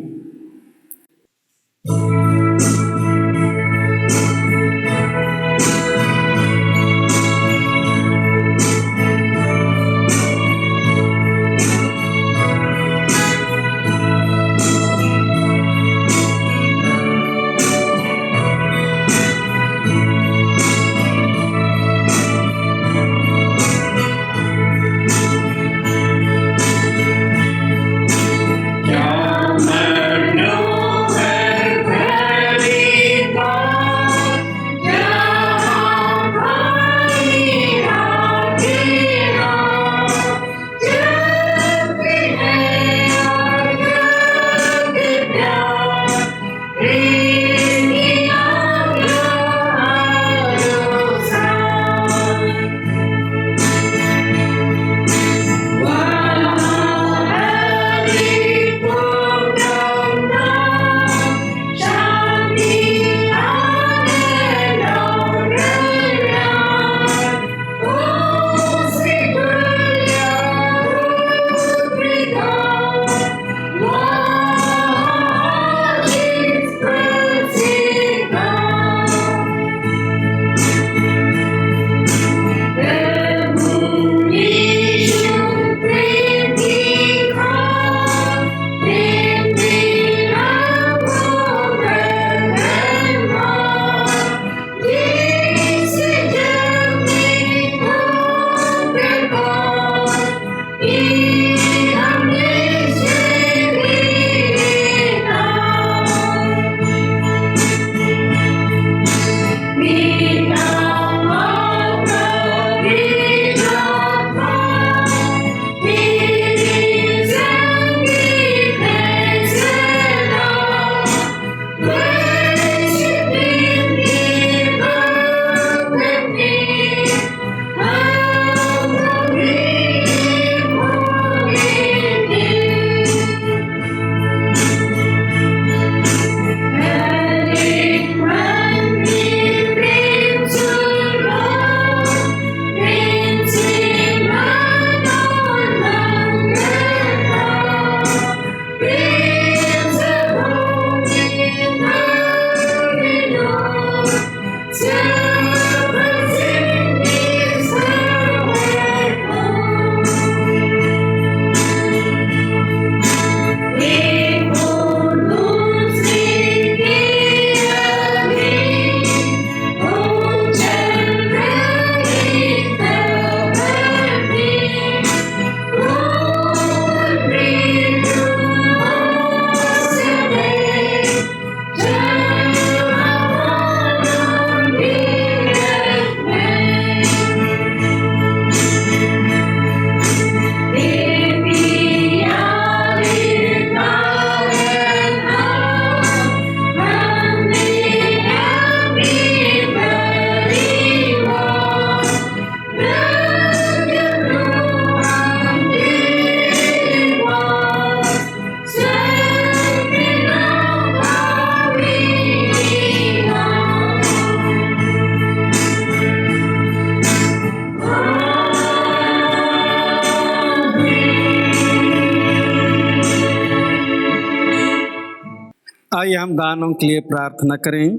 आइए हम दानों के लिए प्रार्थना करें।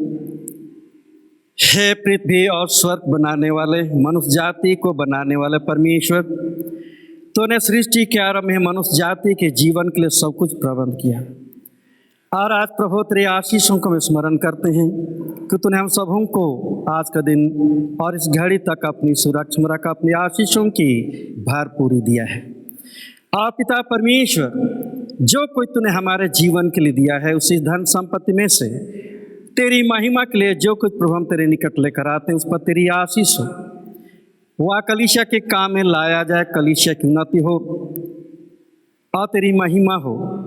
हे पृथ्वी और स्वर्ग बनाने वाले, मनुष्य जाति को बनाने वाले परमेश्वर, तूने सृष्टि के आरंभ में मनुष्य जाति के जीवन के लिए सब कुछ प्रबंध किया और आज प्रभु तेरे आशीषों को हम स्मरण करते हैं कि तूने हम सबों को आज का दिन और इस घड़ी तक अपनी सुरक्षा में रखा, अपनी आशीषों की भरपूरी दिया है। और पिता परमेश्वर, जो कोई तूने हमारे जीवन के लिए दिया है उसी धन संपत्ति में से तेरी महिमा के लिए जो कुछ प्रभु हम तेरे निकट लेकर आते हैं उस पर तेरी आशीष हो, वह कलीसिया के काम में लाया जाए, कलीसिया की उन्नति हो और तेरी महिमा हो।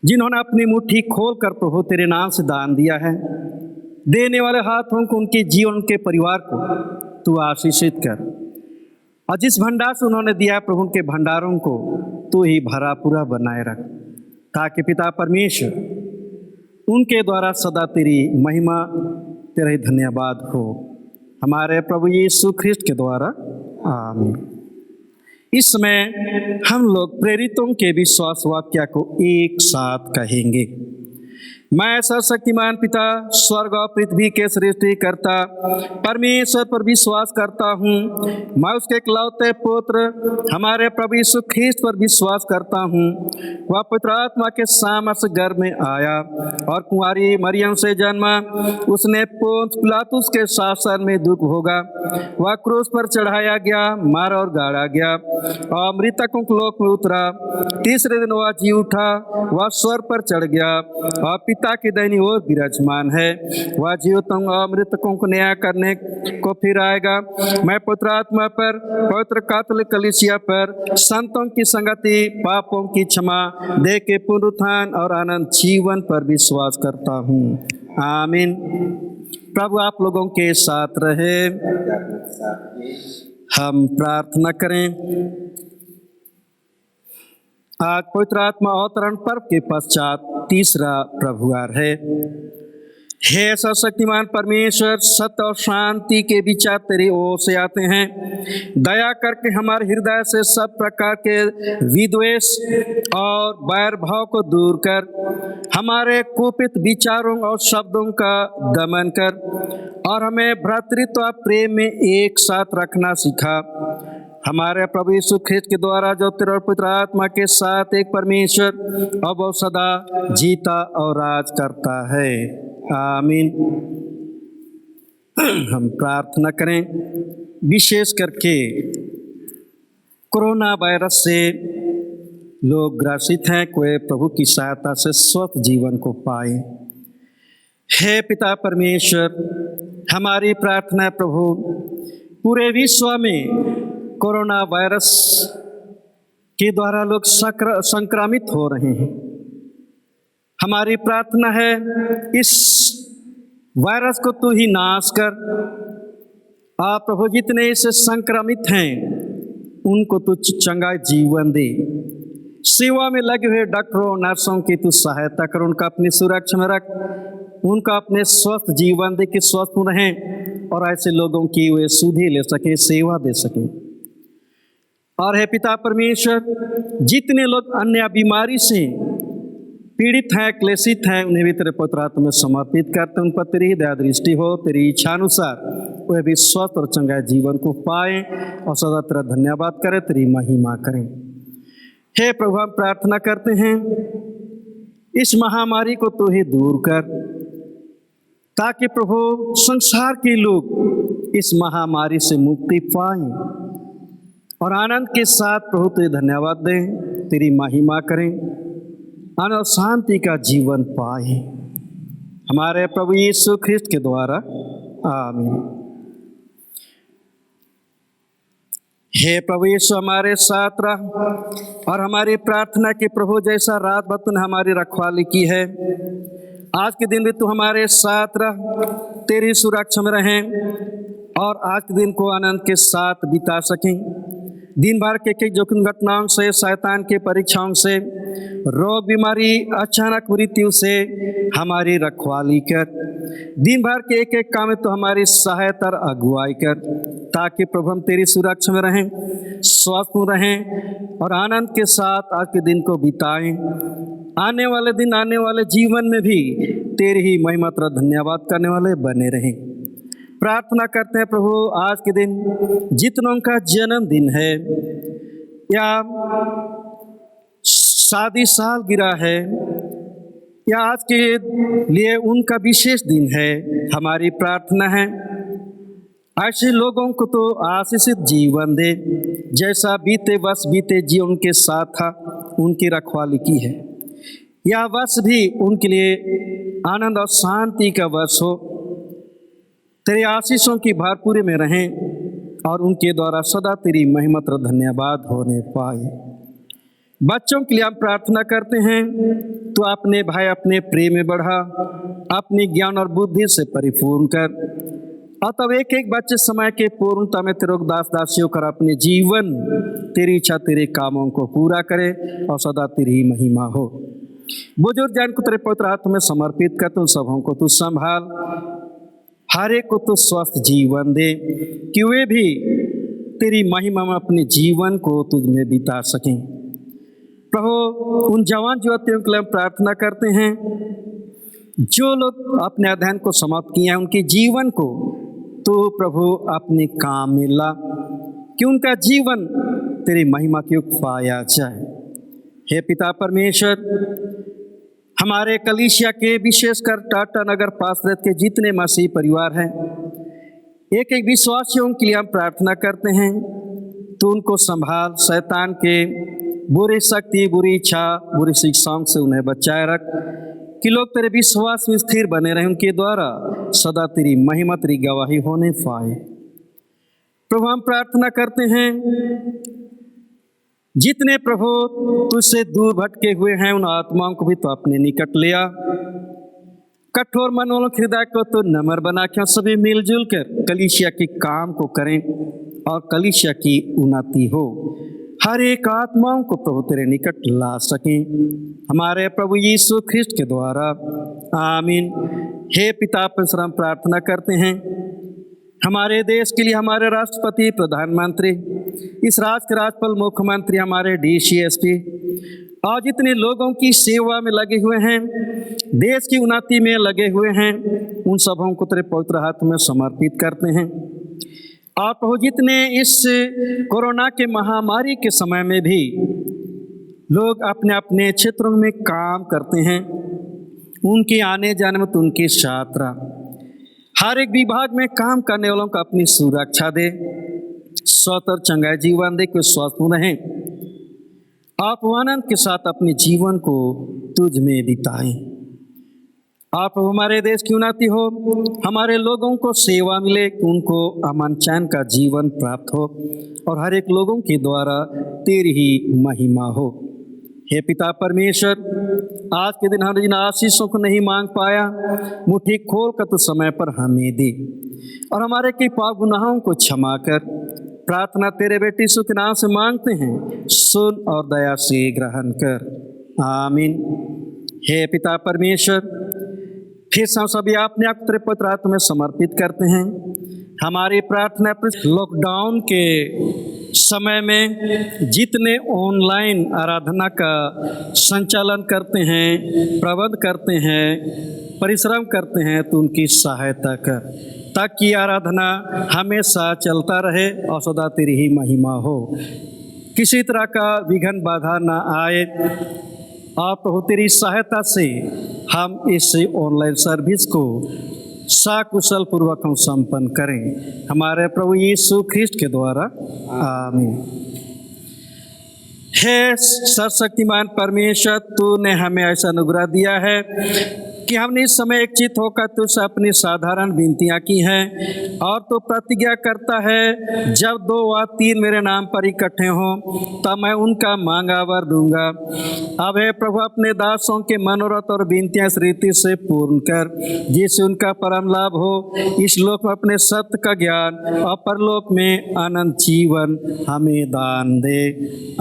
जिन्होंने अपनी मुट्ठी खोल कर प्रभु तेरे नाम से दान दिया है, देने वाले हाथों को, उनके जीवन, उनके परिवार को तू आशीषित कर। और जिस भंडार से उन्होंने दिया प्रभु, उनके भंडारों को तू ही भरा पूरा बनाए रख, ताकि पिता परमेश्वर उनके द्वारा सदा तेरी महिमा, तेरा ही धन्यवाद हो, हमारे प्रभु यीशु ख्रिस्ट के द्वारा, आमीन। इस समय हम लोग प्रेरितों के विश्वास वाक्य को एक साथ कहेंगे। मैं सर्वशक्तिमान पिता, स्वर्ग और पृथ्वी के सृष्टिकर्ता परमेश्वर पर विश्वास करता हूँ। मैं उसके इकलौते पुत्र हमारे प्रभु यीशु ख्रिस्त पर विश्वास करता हूँ। वह पवित्र आत्मा के सामर्थ्य से गर्भ में आया और कुंवारी मरियम से जन्मा। उसने पोंस पिलातुस के शासन में दुख भोगा। वह क्रूस पर चढ़ाया गया, मारा और गाड़ा गया और मृतकों के लोक में उतरा। तीसरे दिन वह जी उठा, वह स्वर्ग पर चढ़ गया और पिता की दाहिनी ओर विराजमान है। वह जीवितों और मृतकों को न्याय करने को फिर आएगा। मैं पवित्र आत्मा पर, पवित्र कैथोलिक कलीसिया पर, संतों की संगति, पापों की क्षमा, देह के पुनरुत्थान और अनंत जीवन पर विश्वास करता हूँ, आमीन। प्रभु आप लोगों के साथ रहे। हम प्रार्थना करें। आज पवित्र आत्मा अवतरण पर्व के पश्चात तीसरा प्रभुवार है। हे सर्वशक्तिमान परमेश्वर, सत्य और शांति के विचार तेरी ओर से आते हैं। दया करके हमारे हृदय से सब प्रकार के विद्वेष और बैर भाव को दूर कर, हमारे कुपित विचारों और शब्दों का दमन कर और हमें भ्रातृत्व प्रेम में एक साथ रखना सिखा। हमारे प्रभु यीशु ख्रिस्त के द्वारा जो तेरे और पवित्र आत्मा के साथ एक परमेश्वर अब वो सदा जीता और राज करता है, आमीन। हम प्रार्थना करें। विशेष करके कोरोना वायरस से लोग ग्रसित हैं, कोई प्रभु की सहायता से स्वस्थ जीवन को पाए। हे पिता परमेश्वर, हमारी प्रार्थना प्रभु, पूरे विश्व में कोरोना वायरस के द्वारा लोग संक्रमित हो रहे हैं। हमारी प्रार्थना है इस वायरस को तू ही नाश कर। आप प्रभु जितने इससे संक्रमित हैं उनको तू चंगा जीवन दे। सेवा में लगे हुए डॉक्टरों नर्सों की तू सहायता कर, उनका अपनी सुरक्षा में रख, उनका अपने स्वस्थ जीवन दे कि स्वस्थ रहें और ऐसे लोगों की वे सुधि ले सके, सेवा दे सके। और हे पिता परमेश्वर, जितने लोग अन्य बीमारी से पीड़ित हैं, क्लेशित हैं, उन्हें भी तेरे पवित्र आत्मा में समर्पित करते, उन पर तेरी दया दृष्टि हो, तेरी इच्छा अनुसार वे भी स्वस्थ और चंगा जीवन को पाए और सदा तेरा धन्यवाद करें, तेरी महिमा करें। हे प्रभु, हम प्रार्थना करते हैं इस महामारी को तू ही दूर कर, ताकि प्रभु संसार के लोग इस महामारी से मुक्ति पाएं और आनंद के साथ प्रभु तुझे धन्यवाद दें, तेरी महिमा करें, आनंद शांति का जीवन पाए, हमारे प्रभु यीशु ख्रिस्त के द्वारा, आमीन। हे प्रभु यीशु, हमारे साथ रह और हमारी प्रार्थना की प्रभु जैसा रात भर तूने हमारी रखवाली की है, आज के दिन भी तू हमारे साथ रह, तेरी सुरक्षा में रहें और आज के दिन को आनंद के साथ बिता सकें। दिन भर के जोखिम घटनाओं से, शैतान के परीक्षाओं से, रोग बीमारी, अचानक मृत्यु से हमारी रखवाली कर। दिन भर के एक एक काम में तो हमारी सहायता और अगुवाई कर, ताकि प्रभु हम तेरी सुरक्षा में रहें, स्वस्थ रहें और आनंद के साथ आज के दिन को बिताएं। आने वाले दिन, आने वाले जीवन में भी तेरी ही महिमा तेरा धन्यवाद करने वाले बने रहें। प्रार्थना करते हैं प्रभु, आज के दिन जितनों का जन्मदिन है या शादी सालगिरह है या आज के लिए उनका विशेष दिन है, हमारी प्रार्थना है ऐसे लोगों को तो आशीषित जीवन दे, जैसा बीते वर्ष बीते जीवन उनके साथ था, उनकी रखवाली की है। यह वर्ष भी उनके लिए आनंद और शांति का वर्ष हो, तेरे आशीषों की भरपूरी में रहें और उनके द्वारा सदा तेरी महिमा तेरा धन्यवाद होने पाए। बच्चों के लिए हम प्रार्थना करते हैं, तो अपने भाई अपने प्रेम में बढ़ा, अपनी ज्ञान और बुद्धि से परिपूर्ण कर, और तब एक एक बच्चे समय के पूर्णता में तेरे दास दासियों कर अपने जीवन तेरी इच्छा तेरे कामों को पूरा करे और सदा तेरी महिमा हो। बुजुर्ग जन को तेरे पवित्र हाथ में समर्पित कर, तुम सबों को तू संभाल, हर एक को तू स्वस्थ जीवन दे कि वे भी तेरी महिमा में अपने जीवन को तुझ में बिता सकें। प्रभु उन जवान युवतियों के लिए हम प्रार्थना करते हैं जो लोग अपने अध्ययन को समाप्त किए हैं, उनके जीवन को तो प्रभु अपने काम में ला कि उनका जीवन तेरी महिमा के युक्त पाया जाए। हे पिता परमेश्वर, हमारे कलीसिया के विशेषकर टाटा नगर पासरत के जितने मसीह परिवार हैं, एक एक विश्वासियों के लिए हम प्रार्थना करते हैं तो उनको संभाल, शैतान के बुरी शक्ति, बुरी इच्छा, बुरी शिक्षाओं से उन्हें बचाए रख कि लोग तेरे विश्वास में स्थिर बने रहें, उनके द्वारा सदा तेरी महिमा, तेरी गवाही होने पाए। प्रभु हम प्रार्थना करते हैं जितने प्रभु तुझसे दूर भटके हुए हैं उन आत्माओं को भी तो अपने निकट लिया, कठोर मन वालों हृदय को तो नम्र बना के सभी मिलजुल कर कलीसिया के काम को करें और कलीसिया की उन्नति हो, हर एक आत्माओं को प्रभु तेरे निकट ला सकें हमारे प्रभु यीशु ख्रिस्ट के द्वारा, आमीन। हे पिता परमेश्वर, हम प्रार्थना करते हैं हमारे देश के लिए, हमारे राष्ट्रपति, प्रधानमंत्री, इस राज्य के राज्यपाल, मुख्यमंत्री, हमारे DCSP और जितने लोगों की सेवा में लगे हुए हैं, देश की उन्नति में लगे हुए हैं, उन सबों को तेरे पवित्र हाथ में समर्पित करते हैं। आप हो जितने इस कोरोना के महामारी के समय में भी लोग अपने अपने क्षेत्रों में काम करते हैं, उनके आने जाने में तो उनके साथ रहा, हर एक विभाग में काम करने वालों को अपनी सुरक्षा दे, स्वस्थ और चंगा जीवन दे, कोई स्वस्थ रहें, आप आनंद के साथ अपने जीवन को तुझ में बिताएं। आप हमारे देश की उन्नति हो, हमारे लोगों को सेवा मिले, उनको अमन चैन का जीवन प्राप्त हो और हर एक लोगों के द्वारा तेरी ही महिमा हो। हे पिता परमेश्वर, आज के दिन हम जिन आशीषों को नहीं मांग पाया, मुट्ठी खोल कर तो समय पर हमें दे और हमारे के पाप गुनाहों को क्षमा कर। प्रार्थना तेरे बेटे यीशु के नाम से मांगते हैं, सुन और दया से ग्रहण कर, आमीन। हे पिता परमेश्वर, फिर हम सभी अपने आप तेरे पवित्र हाथ में समर्पित करते हैं। हमारी प्रार्थना लॉकडाउन के समय में जितने ऑनलाइन आराधना का संचालन करते हैं, प्रबंध करते हैं, परिश्रम करते हैं, तो उनकी सहायता कर ताकि आराधना हमेशा चलता रहे और सदा तेरी ही महिमा हो, किसी तरह का विघ्न बाधा ना आए। आप प्रभु तेरी सहायता से हम इस ऑनलाइन सर्विस को साकुशल पूर्वक हम संपन्न करें हमारे प्रभु यीशु ख्रिस्ट के द्वारा, आमीन। हे सर्वशक्तिमान परमेश्वर, तूने हमें ऐसा अनुग्रह दिया है कि हमने इस समय एक चित होकर तुझसे अपनी साधारण विनतियाँ की हैं और तो प्रतिज्ञा करता है, जब 2 व 3 मेरे नाम पर इकट्ठे हों तब मैं उनका मांगा वर दूंगा। अब हे प्रभु, अपने दासों के मनोरथ और विनतियाँ इस रीति से पूर्ण कर जिससे उनका परम लाभ हो, इस लोक में अपने सत्य का ज्ञान और परलोक में अनंत जीवन हमें दान दे,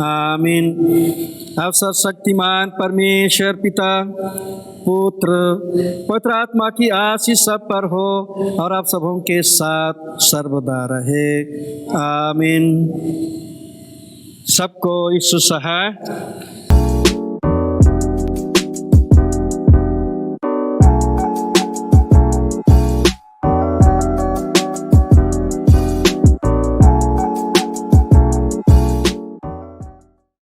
आमीन। अब सर्वशक्तिमान परमेश्वर पिता, पुत्र, पवित्र आत्मा की आशीष सब पर हो और आप सबों के साथ सर्वदा रहे, आमीन। सबको यीशु सहाय।